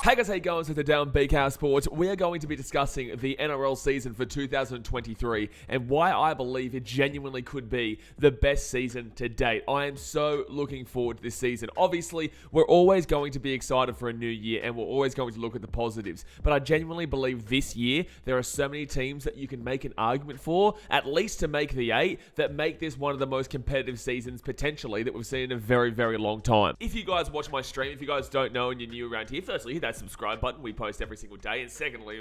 Hey guys, how you going? So today on BKRsport, we are going to be discussing the NRL season for 2023 and why I believe it genuinely could be the best season to date. I am so looking forward to this season. Obviously, we're always going to be excited for a new year and we're always going to look at the positives. But I genuinely believe this year, there are so many teams that you can make an argument for, at least to make the 8, that make this one of the most competitive seasons potentially that we've seen in a very, very long time. If you guys watch my stream, if you guys don't know and you're new around here, firstly, hit that subscribe button. We post every single day. And secondly,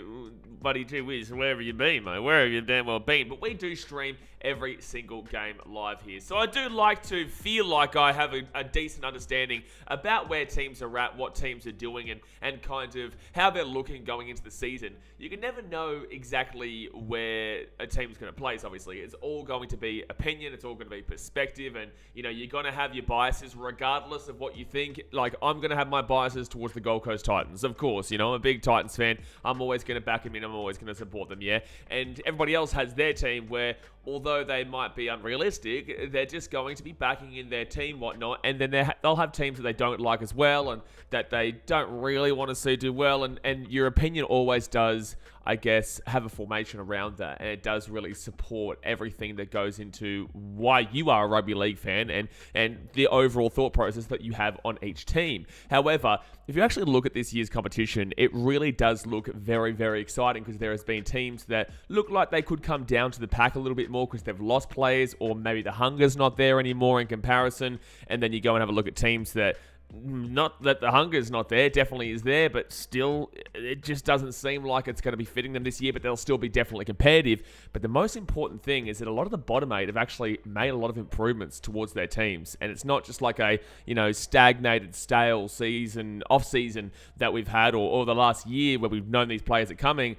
buddy, gee whiz, wherever you been, mate, wherever you damn well been. But we do stream every single game live here. So I do like to feel like I have a decent understanding about where teams are at, what teams are doing, and kind of how they're looking going into the season. You can never know exactly where a team's going to place, obviously. It's all going to be opinion. It's all going to be perspective. And, you know, you're going to have your biases regardless of what you think. Like, I'm going to have my biases towards the Gold Coast Titans. Of course, you know, I'm a big Titans fan. I'm always going to back them in. I'm always going to support them, yeah? And everybody else has their team where, although they might be unrealistic, they're just going to be backing in their team, whatnot, and then they'll have teams that they don't like as well, and that they don't really want to see do well, and your opinion always does, I guess, have a formation around that, and it does really support everything that goes into why you are a rugby league fan and the overall thought process that you have on each team. However, if you actually look at this year's competition, it really does look very, very exciting because there has been teams that look like they could come down to the pack a little bit more because they've lost players, or maybe the hunger's not there anymore in comparison, and then you go and have a look at teams that, not that the hunger is not there, definitely is there, but still, it just doesn't seem like it's going to be fitting them this year, but they'll still be definitely competitive. But the most important thing is that a lot of the bottom 8 have actually made a lot of improvements towards their teams, and it's not just like a, you know, stagnated, stale season, off-season that we've had, or the last year where we've known these players are coming.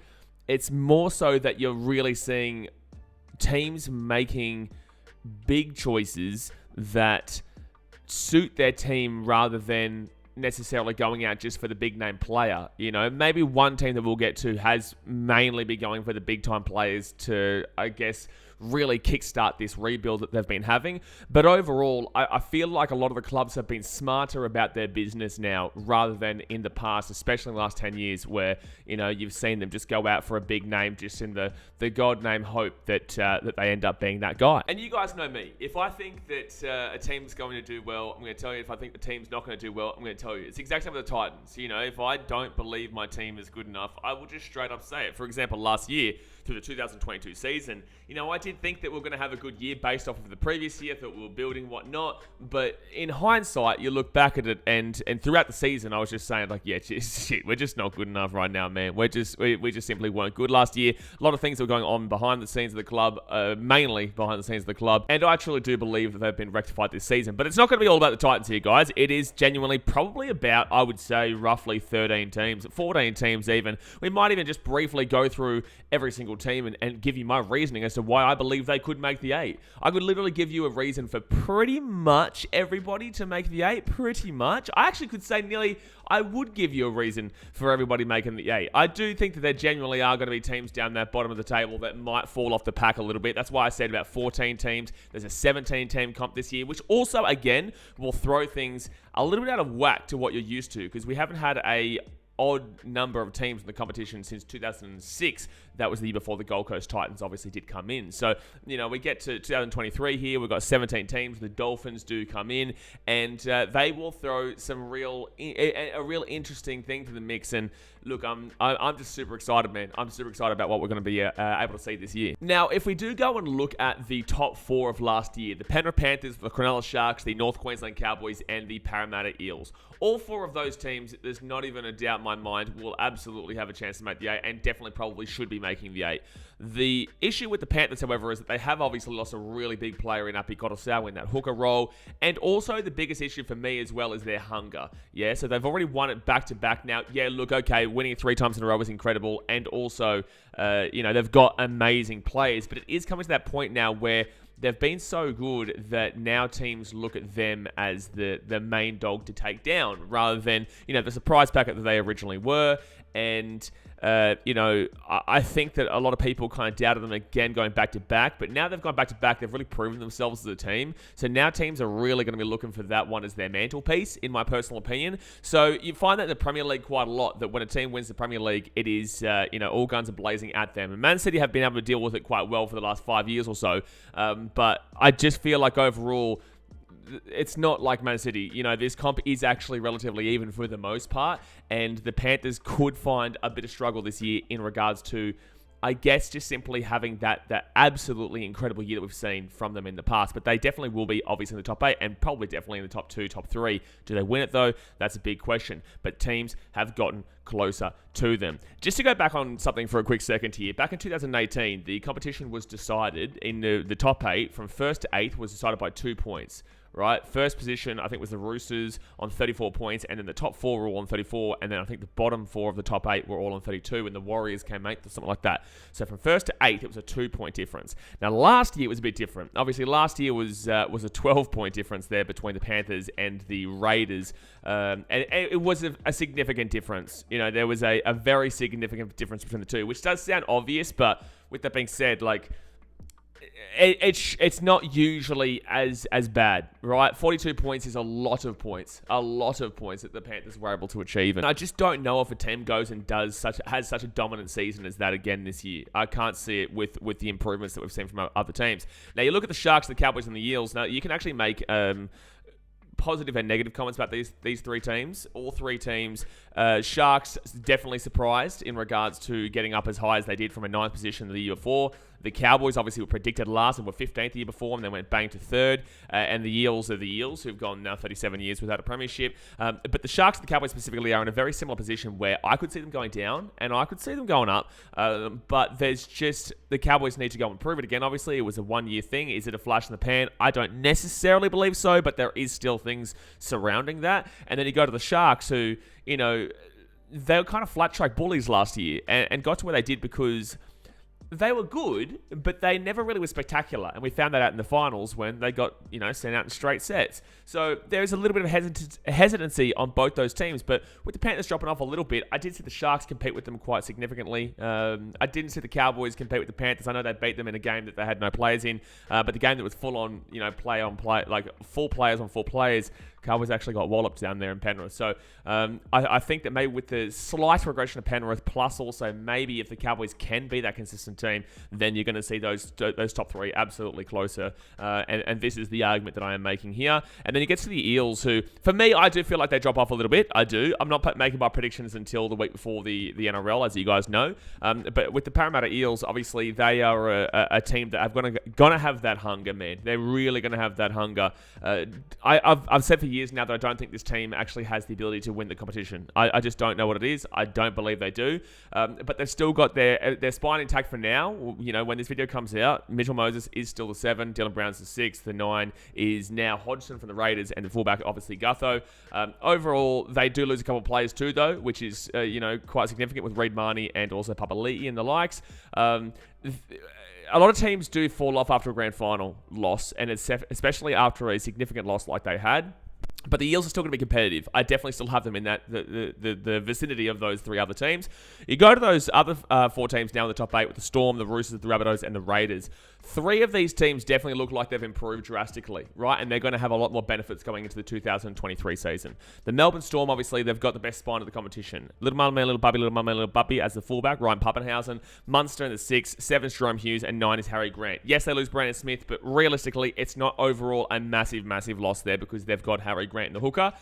It's more so that you're really seeing teams making big choices that suit their team rather than necessarily going out just for the big name player. You know, maybe one team that we'll get to has mainly been going for the big time players to, I guess, really kickstart this rebuild that they've been having. But overall, I feel like a lot of the clubs have been smarter about their business now rather than in the past, especially in the last 10 years where, you know, you've seen them just go out for a big name just in the God name hope that they end up being that guy. And you guys know me. If I think that a team's going to do well, I'm going to tell you. If I think the team's not going to do well, I'm going to tell you. It's the exact same with the Titans. You know, if I don't believe my team is good enough, I will just straight up say it. For example, last year, through the 2022 season, you know, I did think that we're going to have a good year based off of the previous year, that we were building whatnot. But in hindsight, you look back at it, and throughout the season, I was just saying, like, yeah, shit, we're just not good enough right now, man. We just simply weren't good last year. A lot of things were going on behind the scenes of the club, mainly behind the scenes of the club, and I truly do believe that they've been rectified this season. But it's not going to be all about the Titans here, guys. It is genuinely probably about, I would say, roughly 13 teams, 14 teams even. We might even just briefly go through every single team and give you my reasoning as to why I believe they could make the 8. I could literally give you a reason for pretty much everybody to make the 8, pretty much. I actually could say nearly, I would give you a reason for everybody making the 8. I do think that there genuinely are going to be teams down that bottom of the table that might fall off the pack a little bit. That's why I said about 14 teams. There's a 17-team comp this year, which also, again, will throw things a little bit out of whack to what you're used to, because we haven't had a odd number of teams in the competition since 2006. That was the year before the Gold Coast Titans obviously did come in. So, you know, we get to 2023 here. We've got 17 teams. The Dolphins do come in, and they will throw some a real interesting thing to the mix. And look, I'm just super excited, man. I'm super excited about what we're going to be able to see this year. Now, if we do go and look at the top 4 of last year, the Penrith Panthers, the Cronulla Sharks, the North Queensland Cowboys, and the Parramatta Eels, all 4 of those teams, there's not even a doubt in my mind, will absolutely have a chance to make the 8, and definitely probably should be making the 8. The issue with the Panthers, however, is that they have obviously lost a really big player in Api Korosawa in that hooker role, and also the biggest issue for me as well is their hunger. Yeah, so they've already won it back-to-back now. Yeah, look, okay, winning it 3 times in a row is incredible, and also, you know, they've got amazing players, but it is coming to that point now where they've been so good that now teams look at them as the main dog to take down rather than, you know, the surprise packet that they originally were. And I think that a lot of people kind of doubted them again going back to back, but now they've gone back to back, they've really proven themselves as a team. So now teams are really going to be looking for that one as their mantelpiece, in my personal opinion. So you find that in the Premier League quite a lot, that when a team wins the Premier League, it is, all guns are blazing at them. And Man City have been able to deal with it quite well for the last 5 years or so. But I just feel like overall, it's not like Man City. This comp is actually relatively even for the most part, and the Panthers could find a bit of struggle this year in regards to, I guess, just simply having that absolutely incredible year that we've seen from them in the past. But they definitely will be obviously in the top 8 and probably definitely in the top 2, top 3. Do they win it though? That's a big question. But teams have gotten closer to them. Just to go back on something for a quick second here. Back in 2018, the competition was decided in the top 8 from 1st to 8th was decided by 2 points. Right, first position I think was the Roosters on 34 points, and then the top 4 were all on 34, and then I think the bottom 4 of the top 8 were all on 32, and the Warriors came 8th or something like that. So from 1st to 8th, it was a 2-point difference. Now last year it was a bit different. Obviously last year was a 12-point difference there between the Panthers and the Raiders, and it was a significant difference. There was a very significant difference between the two, which does sound obvious, but with that being said, like, it's not usually as bad, right? 42 points is a lot of points that the Panthers were able to achieve, and I just don't know if a team goes and has such a dominant season as that again this year. I can't see it with the improvements that we've seen from other teams. Now you look at the Sharks, the Cowboys, and the Eels. Now you can actually make positive and negative comments about these three teams. All three teams, Sharks definitely surprised in regards to getting up as high as they did from a 9th position the year before. The Cowboys obviously were predicted last and were 15th the year before, and then went bang to 3rd. And the Eels are the Eels, who've gone now 37 years without a premiership. But the Sharks and the Cowboys specifically are in a very similar position where I could see them going down and I could see them going up. But there's just, the Cowboys need to go and prove it again. Obviously, it was a 1-year thing. Is it a flash in the pan? I don't necessarily believe so, but there is still things surrounding that. And then you go to the Sharks, who, they were kind of flat track bullies last year and got to where they did because they were good, but they never really were spectacular. And we found that out in the finals when they got, sent out in straight sets. So there's a little bit of hesitancy on both those teams. But with the Panthers dropping off a little bit, I did see the Sharks compete with them quite significantly. I didn't see the Cowboys compete with the Panthers. I know they beat them in a game that they had no players in. But the game that was full on, play on play, like full players on full players, Cowboys actually got walloped down there in Penrith. So I think that maybe with the slight regression of Penrith, plus also maybe if the Cowboys can be that consistent team, then you're going to see those top three absolutely closer. And this is the argument that I am making here. And then you get to the Eels, who, for me, I do feel like they drop off a little bit. I do. I'm not making my predictions until the week before the NRL, as you guys know. But with the Parramatta Eels, obviously, they are a team that are gonna have that hunger, man. They're really going to have that hunger. I've said for years now that I don't think this team actually has the ability to win the competition. I just don't know what it is. I don't believe they do. But they've still got their spine intact for now. When this video comes out, Mitchell Moses is still the 7, Dylan Brown's the 6, the 9 is now Hodgson from the Raiders, and the fullback obviously Gutho. Overall, they do lose a couple of players too, though, which is quite significant with Reid Marnie and also Papali'i and the likes. A lot of teams do fall off after a grand final loss, and it's especially after a significant loss like they had. But the Eels are still going to be competitive. I definitely still have them in that the vicinity of those three other teams. You go to those other 4 teams now in the top 8 with the Storm, the Roosters, the Rabbitohs, and the Raiders. 3 of these teams definitely look like they've improved drastically, right? And they're going to have a lot more benefits going into the 2023 season. The Melbourne Storm, obviously, they've got the best spine of the competition. Little Mum Man, Little Bubby, Little Mum Man, Little Bubby as the fullback, Ryan Pappenhausen. Munster in the 6, 7 is Jerome Hughes, and 9 is Harry Grant. Yes, they lose Brandon Smith, but realistically, it's not overall a massive, massive loss there because they've got Harry Grant in the hooker.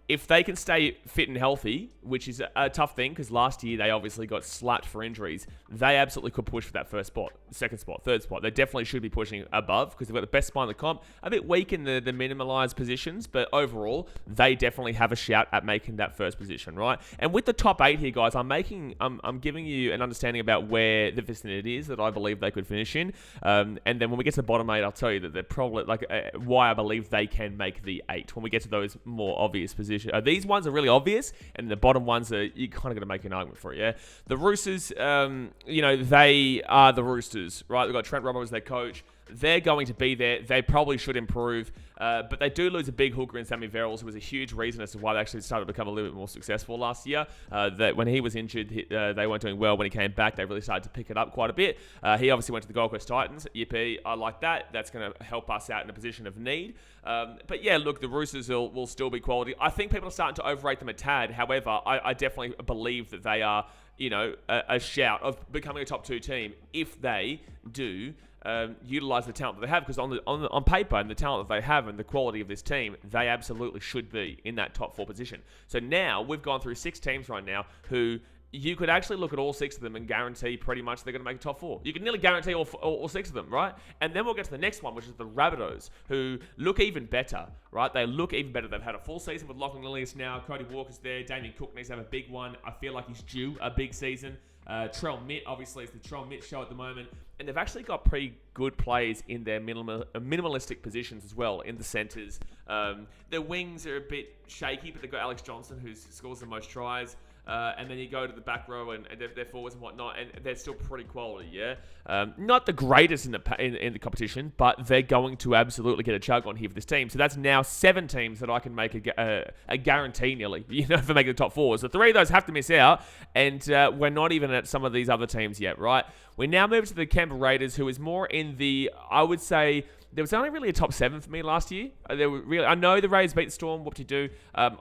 If they can stay fit and healthy, which is a tough thing because last year they obviously got slapped for injuries, they absolutely could push for that first spot, second spot, third spot. They definitely should be pushing above because they've got the best spine in the comp. A bit weak in the minimalised positions, but overall, they definitely have a shout at making that first position, right? And with the top 8 here, guys, I'm giving you an understanding about where the vicinity is that I believe they could finish in. And then when we get to the bottom 8, I'll tell you that they're probably why I believe they can make the 8 when we get to those more obvious positions. These ones are really obvious, and the bottom ones are you kind of got to make an argument for it. Yeah, the Roosters, they are the Roosters, right? They've got Trent Robbo as their coach. they're going to be there. They probably should improve, but they do lose a big hooker in Sammy Verrills, who was a huge reason as to why they actually started to become a little bit more successful last year. That when he was injured, they weren't doing well. When he came back, they really started to pick it up quite a bit. He obviously went to the Gold Coast Titans. Yippee, I like that. That's going to help us out in a position of need. But yeah, look, the Roosters will still be quality. I think people are starting to overrate them a tad. However, I definitely believe that they are, a shout of becoming a top 2 team if they do utilize the talent that they have, because on paper and the talent that they have and the quality of this team, they absolutely should be in that top 4 position. So now we've gone through 6 teams right now who you could actually look at all 6 of them and guarantee pretty much they're going to make a top 4. You can nearly guarantee all 6 of them, right? And then we'll get to the next one, which is the Rabbitohs, who look even better, right? They look even better. They've had a full season with Lachlan Lillius now. Cody Walker's there. Damien Cook needs to have a big one. I feel like he's due a big season. Trell Mitt, obviously, it's the Trell Mitt show at the moment. And they've actually got pretty good players in their minimalistic positions as well, in the centres. Their wings are a bit shaky, but they've got Alex Johnson, who scores the most tries. And then you go to the back row and their forwards and whatnot, and they're still pretty quality, yeah? Not the greatest in the competition, but they're going to absolutely get a chug on here for this team. So that's now 7 teams that I can make a guarantee nearly, for making the top 4. So 3 of those have to miss out, and we're not even at some of these other teams yet, right? We now move to the Canberra Raiders, who is more in the, I would say, there was only really a top 7 for me last year. I know the Raiders beat the Storm, whoop-de-doo.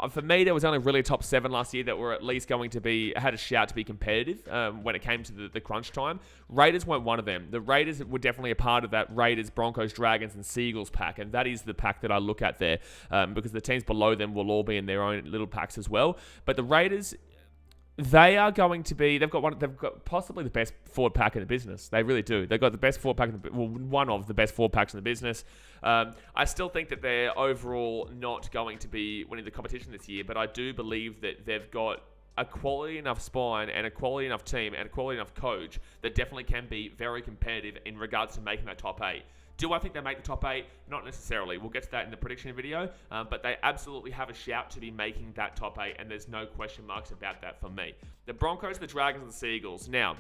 For me, there was only really a top 7 last year that were at least going to be, had a shout to be competitive when it came to the crunch time. Raiders weren't one of them. The Raiders were definitely a part of that Raiders, Broncos, Dragons, and Seagulls pack, and that is the pack that I look at there, because the teams below them will all be in their own little packs as well. But the Raiders, they are going to be. They've got possibly the best forward pack in the business. They really do. They've got the best forward pack. One of the best forward packs in the business. I still think that they're overall not going to be winning the competition this year, but I do believe that they've got a quality enough spine and a quality enough team and a quality enough coach that definitely can be very competitive in regards to making that top 8. Do I think they make the top 8? Not necessarily. We'll get to that in the prediction video. But they absolutely have a shout to be making that top 8, and there's no question marks about that for me. The Broncos, the Dragons, and the Seagulls. Now,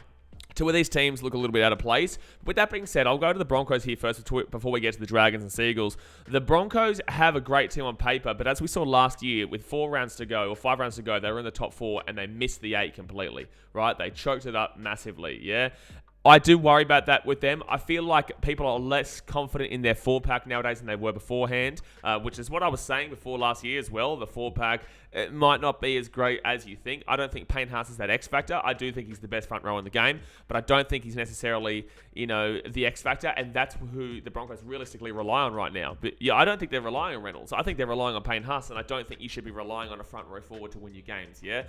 2 of these teams look a little bit out of place. With that being said, I'll go to the Broncos here first before we get to the Dragons and Seagulls. The Broncos have a great team on paper, but as we saw last year, with 4 rounds to go, or 5 rounds to go, they were in the top 4, and they missed the 8 completely, right? They choked it up massively, yeah? I do worry about that with them. I feel like people are less confident in their 4-pack nowadays than they were beforehand, which is what I was saying before last year as well. The 4-pack, it might not be as great as you think. I don't think Payne Haas is that X factor. I do think he's the best front row in the game, but I don't think he's necessarily, the X factor, and that's who the Broncos realistically rely on right now. But yeah, I don't think they're relying on Reynolds. I think they're relying on Payne Haas, and I don't think you should be relying on a front row forward to win your games, yeah?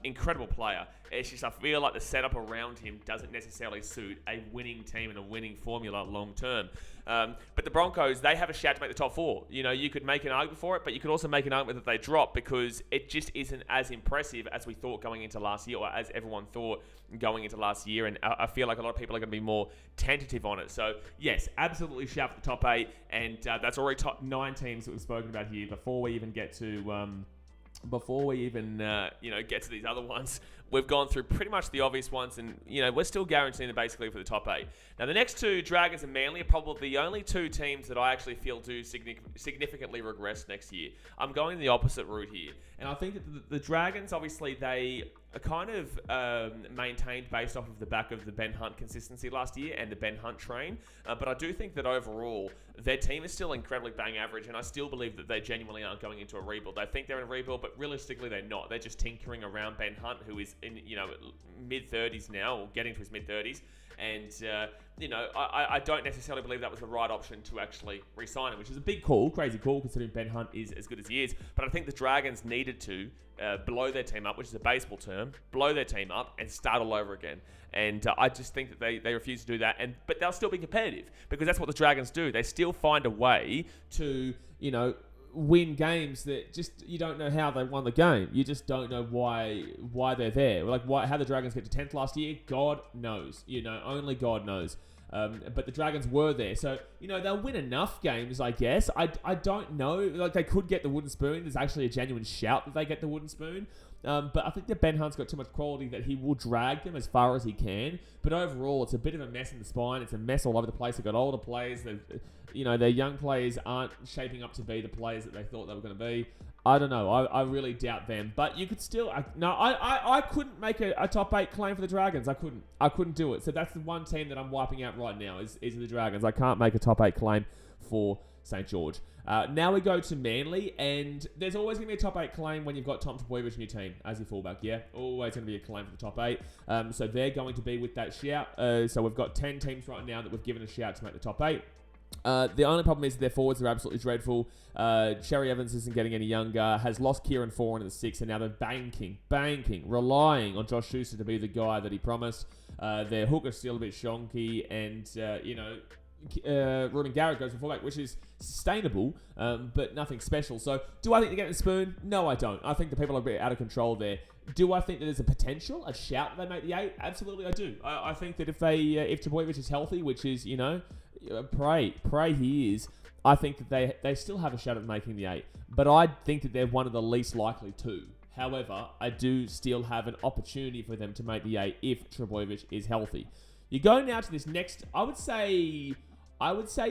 Incredible player. It's just I feel like the setup around him doesn't necessarily suit a winning team and a winning formula long term. But the Broncos, they have a shout to make the top 4. You could make an argument for it, but you could also make an argument that they drop because it just isn't as impressive as we thought going into last year, or as everyone thought going into last year. And I feel like a lot of people are going to be more tentative on it. So, yes, absolutely shout for the top 8. And that's already top 9 teams that we've spoken about here before we even get to... get to these other ones. We've gone through pretty much the obvious ones, and, we're still guaranteeing them basically for the top 8. Now, the next 2, Dragons and Manly, are probably the only 2 teams that I actually feel do significantly regress next year. I'm going the opposite route here. And I think that the Dragons, obviously, they are kind of maintained based off of the back of the Ben Hunt consistency last year and the Ben Hunt train. But I do think that overall, their team is still incredibly bang average, and I still believe that they genuinely aren't going into a rebuild. They think they're in a rebuild, but realistically, they're not. They're just tinkering around Ben Hunt, who is in mid-30s now, or getting to his mid-30s. And, I don't necessarily believe that was the right option to actually re-sign him, which is a big call, crazy call, considering Ben Hunt is as good as he is. But I think the Dragons needed to blow their team up, which is a baseball term, blow their team up and start all over again. And I just think that they refuse to do that. But they'll still be competitive, because that's what the Dragons do. They still find a way to, win games that just you don't know how they won the game. You just don't know why they're there. Like how the Dragons get to 10th last year, God knows. Only God knows. But the Dragons were there, so they'll win enough games, I guess. I don't know. Like, they could get the wooden spoon. There's actually a genuine shout that they get the wooden spoon. But I think that Ben Hunt's got too much quality that he will drag them as far as he can. But overall, it's a bit of a mess in the spine. It's a mess all over the place. They've got older players. Their young players aren't shaping up to be the players that they thought they were going to be. I don't know. I really doubt them. But you could still... I couldn't make a top 8 claim for the Dragons. I couldn't do it. So that's the one team that I'm wiping out right now is the Dragons. I can't make a top 8 claim for St. George. Now we go to Manly, and there's always going to be a top 8 claim when you've got Tom Trbojevic in your team as your fullback, yeah? Always going to be a claim for the top 8. So they're going to be with that shout. So we've got 10 teams right now that we've given a shout to make the top 8. The only problem is their forwards are absolutely dreadful. Cherry Evans isn't getting any younger, has lost Kieran Foran in the 6, and now they're banking, relying on Josh Schuster to be the guy that he promised. Their hooker's still a bit shonky, and, Ruben Garrett goes for fullback, which is sustainable, but nothing special. So, do I think they're getting the spoon? No, I don't. I think the people are a bit out of control there. Do I think that there's a potential, a shout that they make the 8? Absolutely, I do. I think that if Trbojevic is healthy, which is, pray he is, I think that they still have a shot at making the 8. But I think that they're one of the least likely to. However, I do still have an opportunity for them to make the 8 if Trbojevic is healthy. You go now to this next. I would say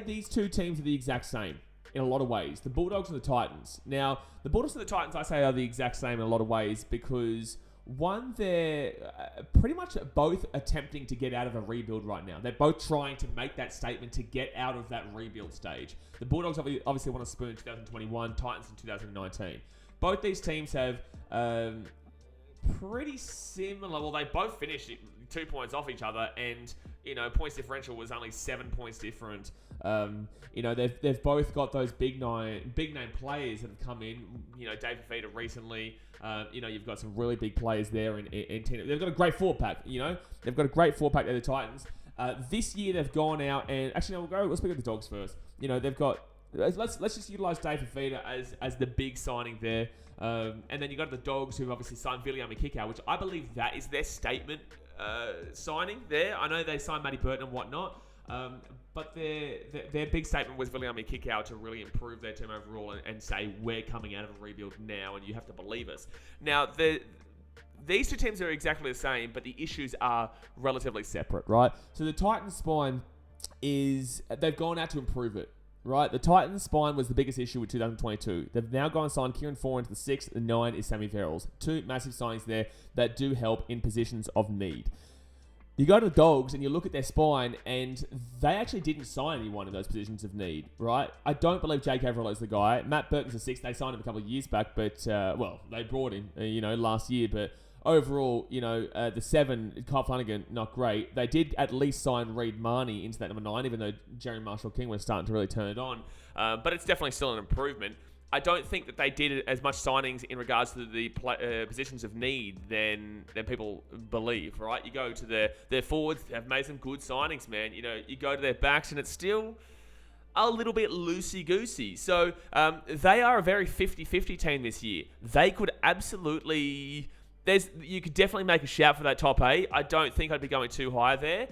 these two teams are the exact same in a lot of ways. The Bulldogs and the Titans. Now, the Bulldogs and the Titans, I say, are the exact same in a lot of ways because, one, they're pretty much both attempting to get out of a rebuild right now. They're both trying to make that statement to get out of that rebuild stage. The Bulldogs obviously want to spoon in 2021, Titans in 2019. Both these teams have pretty similar. Well, they both finished 2 points off each other, and points differential was only 7 points different. They've both got those big name players that have come in. David Fifita recently. You've got some really big players there in Tina. They've got a great forward pack. They've got a great forward pack there, the Titans. This year they've gone out and actually we'll speak of the Dogs first. They've got. Let's just utilize Dave Fifita as the big signing there. And then you got the Dogs who've obviously signed Viliami Kikau, which I believe that is their statement signing there. I know they signed Matty Burton and whatnot, but their big statement was Viliami Kikau to really improve their team overall and say we're coming out of a rebuild now and you have to believe us. Now these two teams are exactly the same, but the issues are relatively separate, right? So the Titans spine they've gone out to improve it. Right, the Titans' spine was the biggest issue with 2022. They've now gone and signed Kieran Foran into the 6th, the 9 is Sammy Verrills. 2 massive signings there that do help in positions of need. You go to the Dogs and you look at their spine, and they actually didn't sign anyone in those positions of need, right? I don't believe Jake Averill is the guy. Matt Burton's the 6th. They signed him a couple of years back, but, they brought him, last year, but overall, the 7, Kyle Flanagan, not great. They did at least sign Reid Marnie into that number 9, even though Jerry Marshall-King was starting to really turn it on. But it's definitely still an improvement. I don't think that they did as much signings in regards to the positions of need than people believe, right? You go to their forwards, they've made some good signings, man. You go to their backs and it's still a little bit loosey-goosey. So they are a very 50-50 team this year. They could absolutely... You could definitely make a shout for that top 8. I don't think I'd be going too high there.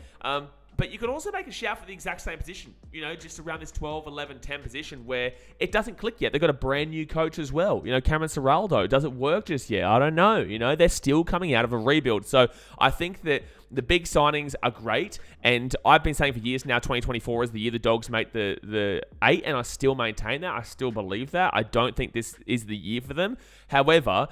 But you could also make a shout for the exact same position, just around this 12, 11, 10 position where it doesn't click yet. They've got a brand new coach as well. Cameron Ciraldo. Does it work just yet? I don't know. They're still coming out of a rebuild. So I think that the big signings are great. And I've been saying for years now, 2024 is the year the Dogs make the 8. And I still maintain that. I still believe that. I don't think this is the year for them. However,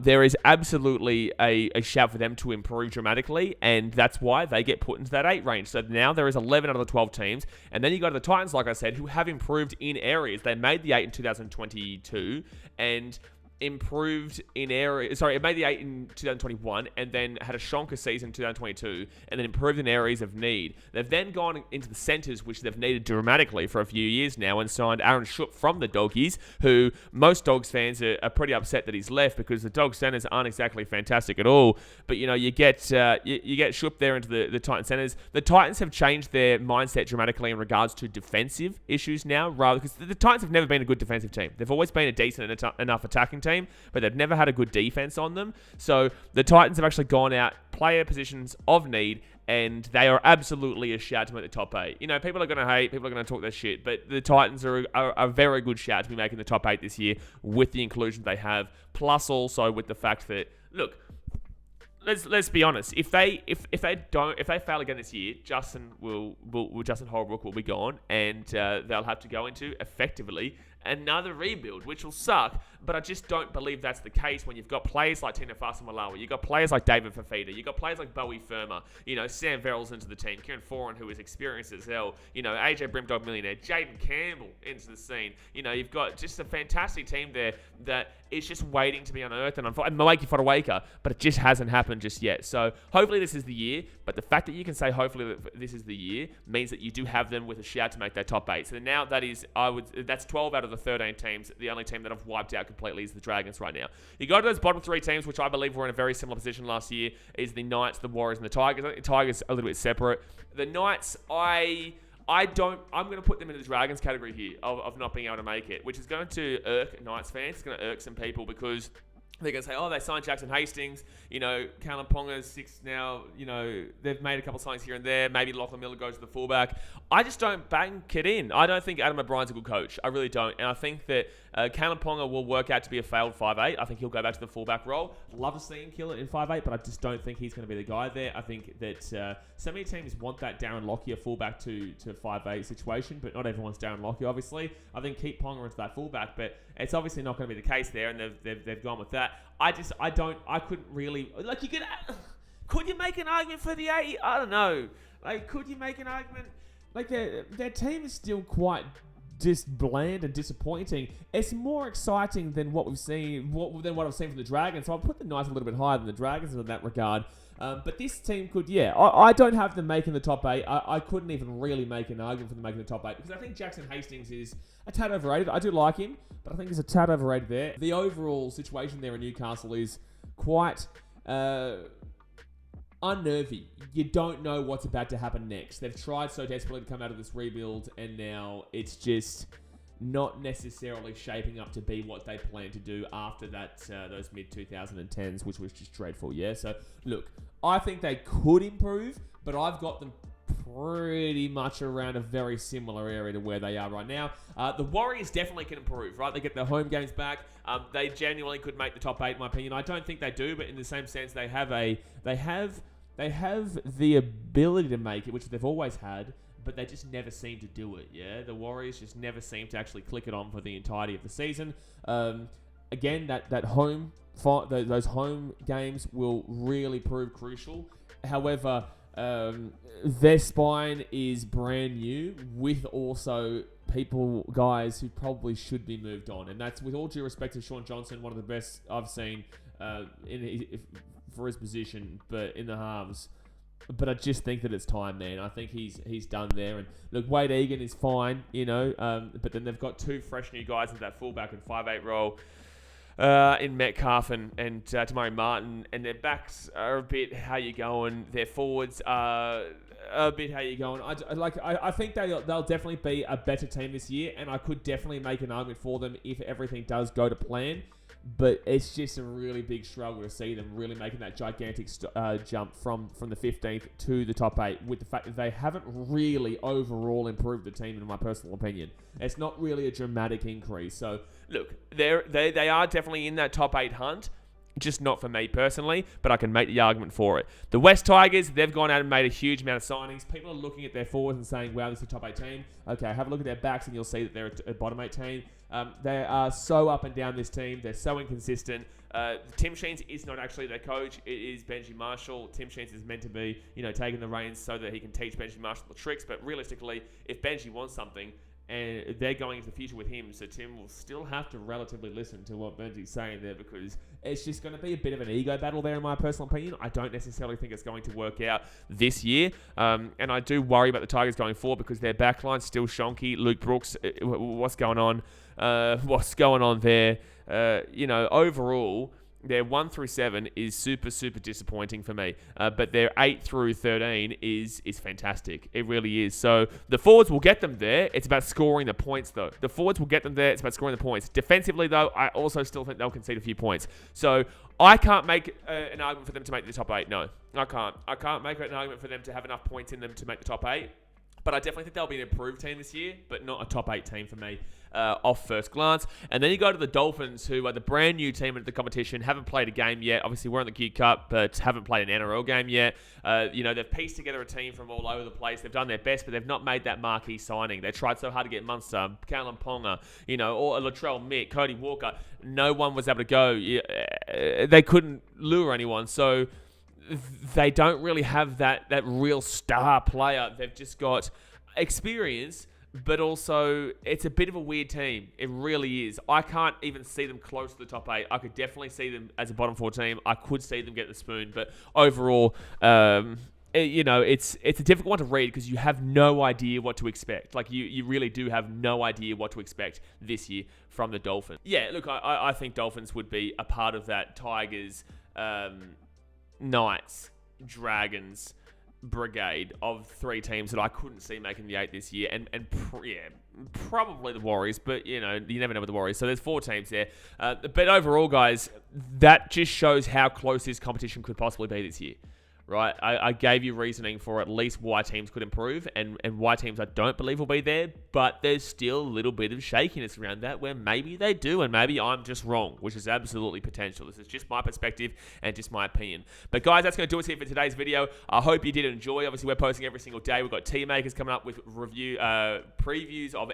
there is absolutely a shout for them to improve dramatically. And that's why they get put into that 8 range. So now there is 11 out of the 12 teams. And then you go to the Titans, like I said, who have improved in areas. They made the 8 in 2022 and improved in areas. Sorry, it made the 8 in 2021 and then had a shonker season in 2022 and then improved in areas of need. They've then gone into the centres, which they've needed dramatically for a few years now, and signed Aaron Schupp from the Doggies, who most Dogs fans are pretty upset that he's left because the Dogs centres aren't exactly fantastic at all. But you get Schupp there into the Titans centres. The Titans have changed their mindset dramatically in regards to defensive issues now, rather because the Titans have never been a good defensive team. They've always been a decent enough attacking team, but they've never had a good defense on them. So the Titans have actually gone out, player positions of need, and they are absolutely a shout to make the top 8. People are going to hate, people are going to talk their shit, but the Titans are a very good shout to be making the top 8 this year with the inclusion they have, plus also with the fact that look, let's be honest. If they fail again this year, Justin Holbrook will be gone, and they'll have to go into effectively another rebuild, which will suck. But I just don't believe that's the case when you've got players like Tina Fasa-Malawi, you've got players like David Fafita, you've got players like Bowie Firma, Sam Verrills into the team, Kieran Foran, who is experienced as hell, AJ Brimdog Millionaire, Jaden Campbell into the scene. You've got just a fantastic team there that is just waiting to be unearthed, and Malaki Fodawaker, but it just hasn't happened just yet. So hopefully this is the year, but the fact that you can say hopefully that this is the year means that you do have them with a shout to make that top 8. So now that's 12 out of the 13 teams. The only team that I've wiped out completely is the Dragons right now. You go to those bottom 3 teams, which I believe were in a very similar position last year, is the Knights, the Warriors, and the Tigers. I think the Tigers are a little bit separate. The Knights, I'm going to put them in the Dragons category here of not being able to make it, which is going to irk Knights fans. It's going to irk some people because they're going to say, they signed Jackson Hastings, Callum Ponga's 6 now, they've made a couple of signings here and there. Maybe Lachlan Miller goes to the fullback. I just don't bank it in. I don't think Adam O'Brien's a good coach. I really don't. And I think that Callum Ponga will work out to be a failed 5'8". I think he'll go back to the fullback role. Love to see him kill it in 5'8", but I just don't think he's going to be the guy there. I think that so many teams want that Darren Lockyer fullback to 5'8" situation, but not everyone's Darren Lockyer, obviously. I think keep Ponga into that fullback, but it's obviously not going to be the case there, and they've gone with that. I couldn't really, could you make an argument for the 8? I don't know. Could you make an argument? Their team is still quite just bland and disappointing. It's more exciting than what we've seen, than what I've seen from the Dragons. So I'll put the Knights a little bit higher than the Dragons in that regard. But this team could, I don't have them making the top 8. I couldn't even really make an argument for them making the top 8 because I think Jackson Hastings is a tad overrated. I do like him, but I think he's a tad overrated there. The overall situation there in Newcastle is quite unnerving. You don't know what's about to happen next. They've tried so desperately to come out of this rebuild, and now it's just not necessarily shaping up to be what they plan to do after that those mid-2010s, which was just dreadful, So, look, I think they could improve, but I've got them pretty much around a very similar area to where they are right now. The Warriors definitely can improve, right? They get their home games back. They genuinely could make the top 8, in my opinion. I don't think they do, but in the same sense, they have the ability to make it, which they've always had, but they just never seem to do it, The Warriors just never seem to actually click it on for the entirety of the season. Again, that home fight, those home games will really prove crucial. However, their spine is brand new with also guys who probably should be moved on. And that's with all due respect to Sean Johnson, one of the best I've seen for his position, but in the halves. But I just think that it's time, man. I think he's done there. And look, Wade Egan is fine, but then they've got 2 fresh new guys in that fullback and 5'8" role in Metcalf and Tamari Martin. And their backs are a bit how you going. Their forwards are a bit how you going. I think they'll definitely be a better team this year, and I could definitely make an argument for them if everything does go to plan. But it's just a really big struggle to see them really making that gigantic jump from the 15th to the top 8 with the fact that they haven't really overall improved the team, in my personal opinion. It's not really a dramatic increase. So, look, they are definitely in that top 8 hunt. Just not for me personally, but I can make the argument for it. The West Tigers, they've gone out and made a huge amount of signings. People are looking at their forwards and saying, wow, this is a top 8 team. Okay, have a look at their backs and you'll see that they're a bottom 8 team. They are so up and down, this team. They're so inconsistent. Tim Sheens is not actually their coach. It is Benji Marshall. Tim Sheens is meant to be, taking the reins so that he can teach Benji Marshall the tricks. But realistically, if Benji wants something, and they're going into the future with him, so Tim will still have to relatively listen to what Benji's saying there, because it's just going to be a bit of an ego battle there, in my personal opinion. I don't necessarily think it's going to work out this year, and I do worry about the Tigers going forward because their backline's still shonky. Luke Brooks, what's going on? What's going on there? Overall, their 1 through 7 is super, super disappointing for me. But their 8 through 13 is fantastic. It really is. So the forwards will get them there. It's about scoring the points, though. The forwards will get them there. It's about scoring the points. Defensively, though, I also still think they'll concede a few points. So I can't make an argument for them to make the top 8. No, I can't. I can't make an argument for them to have enough points in them to make the top 8. But I definitely think they'll be an improved team this year, but not a top 8 team for me off first glance. And then you go to the Dolphins, who are the brand new team at the competition, haven't played a game yet. Obviously, we're in the Q Cup, but haven't played an NRL game yet. They've pieced together a team from all over the place. They've done their best, but they've not made that marquee signing. They tried so hard to get Munster, Callum Ponga, or Latrell Mick, Cody Walker. No one was able to go. They couldn't lure anyone, so they don't really have that real star player. They've just got experience, but also it's a bit of a weird team. It really is. I can't even see them close to the top 8. I could definitely see them as a bottom 4 team. I could see them get the spoon, but overall, it's a difficult one to read because you have no idea what to expect. Like, you really do have no idea what to expect this year from the Dolphins. Yeah, look, I think Dolphins would be a part of that Tigers, Knights, Dragons brigade of 3 teams that I couldn't see making the 8 this year, and probably the Warriors, but you never know with the Warriors. So there's 4 teams there, but overall, guys, that just shows how close this competition could possibly be this year. Right, I gave you reasoning for at least why teams could improve and why teams I don't believe will be there, but there's still a little bit of shakiness around that where maybe they do and maybe I'm just wrong, which is absolutely potential. This is just my perspective and just my opinion. But guys, that's going to do us here for today's video. I hope you did enjoy. Obviously, we're posting every single day. We've got team makers coming up with previews of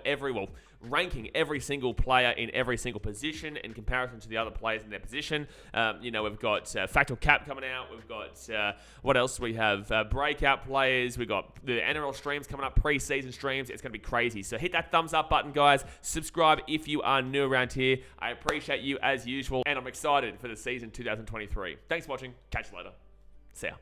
ranking every single player in every single position in comparison to the other players in their position. We've got Fact or Cap coming out. We've got what else? We have breakout players. We've got the NRL streams coming up, pre-season streams. It's going to be crazy. So hit that thumbs up button, guys. Subscribe if you are new around here. I appreciate you as usual, and I'm excited for the season 2023. Thanks for watching. Catch you later. See ya.